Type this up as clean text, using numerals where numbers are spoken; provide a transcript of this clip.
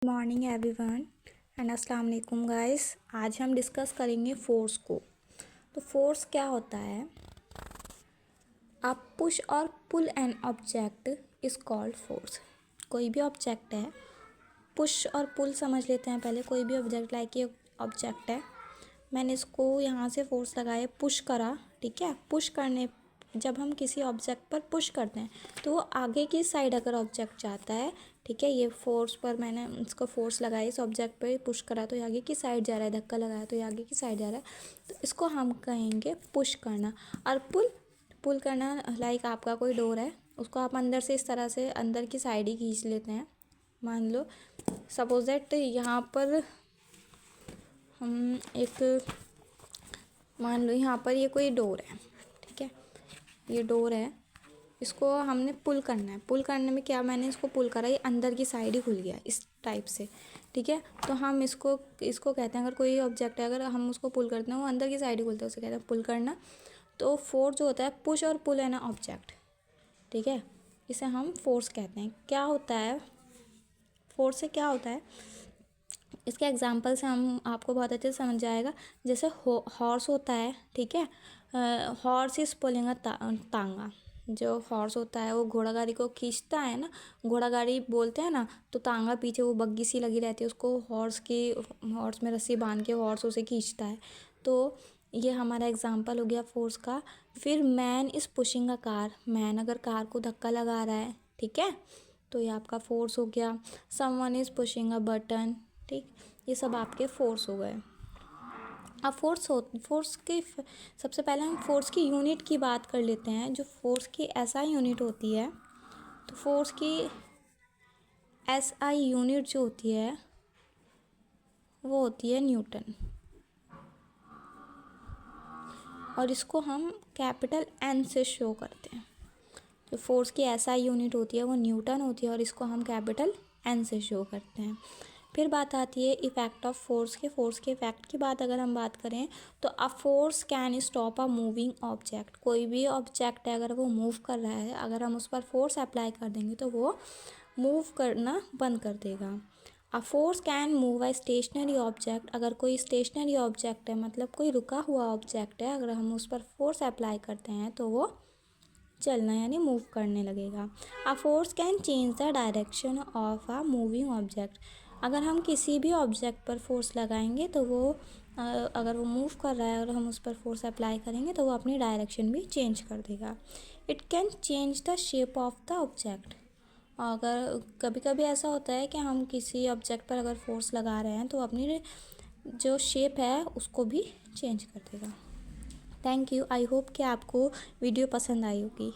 Morning everyone and अस्सलाम वालेकुम guys. आज हम डिस्कस करेंगे फोर्स को। तो फोर्स क्या होता है? आप पुश और pull an object is called force. कोई भी ऑब्जेक्ट है, पुश और पुल समझ लेते हैं पहले। कोई भी ऑब्जेक्ट लाइक ये ऑब्जेक्ट है, मैंने इसको यहाँ से फोर्स लगाया, पुश करा, ठीक है। पुश करने, जब हम किसी ऑब्जेक्ट पर पुश करते हैं तो वो आगे की साइड अगर ऑब्जेक्ट जाता है, ठीक है, ये फोर्स पर मैंने इसको फोर्स लगाया, इस ऑब्जेक्ट पर पुश करा तो ये आगे की साइड जा रहा है, धक्का लगाया तो ये आगे की साइड जा रहा है, तो इसको हम कहेंगे पुश करना। और पुल पुल करना, लाइक आपका कोई डोर है, उसको आप अंदर से इस तरह से अंदर की साइड ही खींच लेते हैं। मान लो सपोज दैट यहाँ पर हम मान लो यहाँ पर ये कोई डोर है, ठीक है, ये डोर है, इसको हमने पुल करना है। पुल करने में क्या, मैंने इसको पुल करा, ये अंदर की साइड ही खुल गया इस टाइप से, ठीक है। तो हम इसको कहते हैं, अगर कोई ऑब्जेक्ट है, अगर हम उसको पुल करते हैं वो अंदर की साइड ही खुलता है, उसे कहते हैं पुल करना। तो फोर्स जो होता है, पुश और पुल है ना ऑब्जेक्ट, ठीक है, इसे हम फोर्स कहते हैं। क्या होता है फोर्स से, क्या होता है, इसके एग्जांपल से हम आपको बहुत अच्छे से समझ जाएगा। जैसे हॉर्स होता है, ठीक है, हॉर्स इज पुलिंग अ तांगा। जो हॉर्स होता है वो घोड़ा गाड़ी को खींचता है ना, घोड़ा गाड़ी बोलते हैं ना, तो तांगा पीछे वो बग्गी सी लगी रहती है, उसको हॉर्स में रस्सी बांध के हॉर्स उसे खींचता है। तो ये हमारा एग्जांपल हो गया फोर्स का। फिर man is pushing a car, man अगर कार को धक्का लगा रहा है, ठीक है, तो ये आपका फोर्स हो गया। Someone is pushing a button, ठीक, ये सब आपके फोर्स हो गए। अब फोर्स के सबसे पहले हम फोर्स की यूनिट की बात कर लेते हैं। जो फोर्स की एसआई यूनिट होती है, तो फोर्स की एसआई यूनिट जो होती है वो होती है न्यूटन, और इसको हम कैपिटल एन से शो करते हैं। जो फोर्स की एसआई यूनिट होती है वो न्यूटन होती है, और इसको हम कैपिटल एन से शो करते हैं। फिर बात आती है इफ़ेक्ट ऑफ फोर्स के इफ़ेक्ट की बात अगर हम बात करें तो अ force can stop a moving object. कोई भी ऑब्जेक्ट है, अगर वो मूव कर रहा है, अगर हम उस पर फोर्स अप्लाई कर देंगे तो वो मूव करना बंद कर देगा। A force can move a stationary object. अगर कोई स्टेशनरी ऑब्जेक्ट है, मतलब कोई रुका हुआ ऑब्जेक्ट है, अगर हम उस पर फोर्स अप्लाई करते हैं तो वो चलना यानी मूव करने लगेगा। अ force can change the direction of a moving object. अगर हम किसी भी ऑब्जेक्ट पर फोर्स लगाएंगे तो वो अगर वो मूव कर रहा है और हम उस पर फोर्स अप्लाई करेंगे तो वो अपनी डायरेक्शन भी चेंज कर देगा। It can change the shape of the object. अगर कभी कभी ऐसा होता है कि हम किसी ऑब्जेक्ट पर अगर फोर्स लगा रहे हैं तो अपनी जो शेप है उसको भी चेंज कर देगा। Thank you. आई होप कि आपको वीडियो पसंद आई होगी।